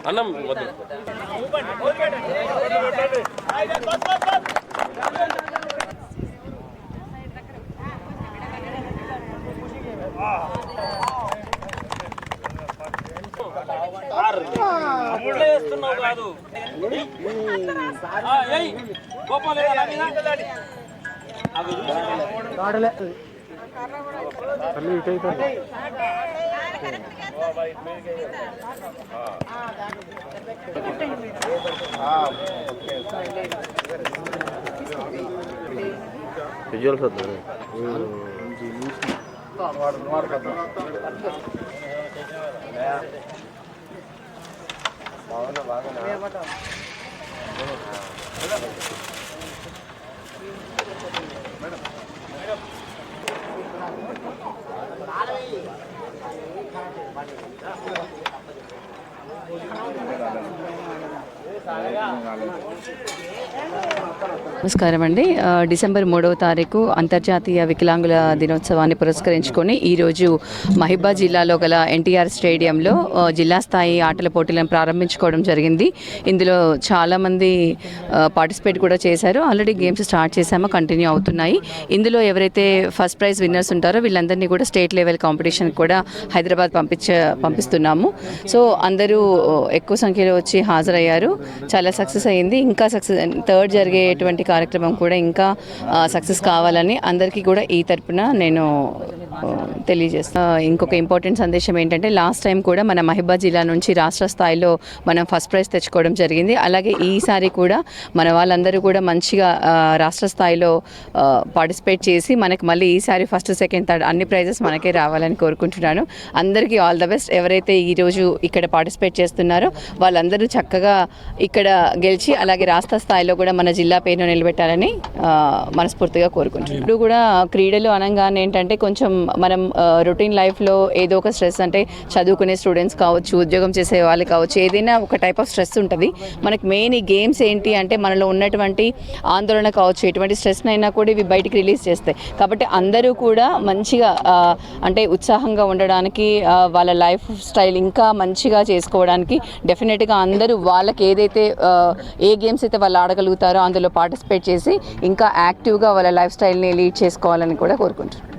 అన్నం వేస్తున్నావు కాదు విజువల్స్ వద్దు నమస్కారం అండి. డిసెంబర్ 3వ తారీఖు అంతర్జాతీయ వికలాంగుల దినోత్సవాన్ని పురస్కరించుకొని ఈరోజు మహిబాద్ జిల్లాలో గల ఎన్టీఆర్ స్టేడియంలో జిల్లా స్థాయి ఆటల పోటీలను ప్రారంభించుకోవడం జరిగింది. ఇందులో చాలామంది పార్టిసిపేట్ కూడా చేశారు. ఆల్రెడీ గేమ్స్ స్టార్ట్ చేశామో కంటిన్యూ అవుతున్నాయి. ఇందులో ఎవరైతే ఫస్ట్ ప్రైజ్ విన్నర్స్ ఉంటారో వీళ్ళందరినీ కూడా స్టేట్ లెవెల్ కాంపిటీషన్ కూడా హైదరాబాద్ పంపిస్తున్నాము. సో అందరూ ఎక్కువ సంఖ్యలో వచ్చి హాజరయ్యారు. చాలా సక్సెస్ అయ్యింది. ఇంకా థర్డ్ జరిగేటువంటి కార్యక్రమం కూడా ఇంకా సక్సెస్ కావాలని అందరికీ కూడా ఈ తరపున నేను తెలియజేస్తాను. ఇంకొక ఇంపార్టెంట్ సందేశం ఏంటంటే లాస్ట్ టైం కూడా మన మహిబాద్ జిల్లా నుంచి రాష్ట్ర స్థాయిలో మనం ఫస్ట్ ప్రైజ్ తెచ్చుకోవడం జరిగింది. అలాగే ఈసారి కూడా మన వాళ్ళందరూ కూడా మంచిగా రాష్ట్ర స్థాయిలో పార్టిసిపేట్ చేసి మనకి మళ్ళీ ఈసారి ఫస్ట్ సెకండ్ థర్డ్ అన్ని ప్రైజెస్ మనకే రావాలని కోరుకుంటున్నాను. అందరికీ ఆల్ ద బెస్ట్. ఎవరైతే ఈరోజు ఇక్కడ పార్టిసిపేట్ చేస్తున్నారో వాళ్ళందరూ చక్కగా ఇక్కడ గెలిచి అలాగే రాష్ట్ర స్థాయిలో కూడా మన జిల్లా పేరును నిలబెట్టాలని మనస్ఫూర్తిగా కోరుకుంటున్నాను. ఇప్పుడు కూడా క్రీడలు అనగానే ఏంటంటే కొంచెం మనం రొటీన్ లైఫ్లో ఏదో ఒక స్ట్రెస్ అంటే చదువుకునే స్టూడెంట్స్ కావచ్చు, ఉద్యోగం చేసే వాళ్ళు కావచ్చు, ఏదైనా ఒక టైప్ ఆఫ్ స్ట్రెస్ ఉంటుంది. మనకి మెయిన్ ఈ గేమ్స్ ఏంటి అంటే మనలో ఉన్నటువంటి ఆందోళన కావచ్చు, ఎటువంటి స్ట్రెస్నైనా కూడా ఇవి బయటికి రిలీజ్ చేస్తాయి. కాబట్టి అందరూ కూడా మంచిగా అంటే ఉత్సాహంగా ఉండడానికి వాళ్ళ లైఫ్ స్టైల్ ఇంకా మంచిగా చేసుకోవడానికి డెఫినెట్గా అందరూ వాళ్ళకి ఏదైతే ఏ గేమ్స్ అయితే వాళ్ళు ఆడగలుగుతారో అందులో పార్టిసిపేట్ చేసి ఇంకా యాక్టివ్గా వాళ్ళ లైఫ్ స్టైల్ని లీడ్ చేసుకోవాలని కూడా కోరుకుంటున్నాను.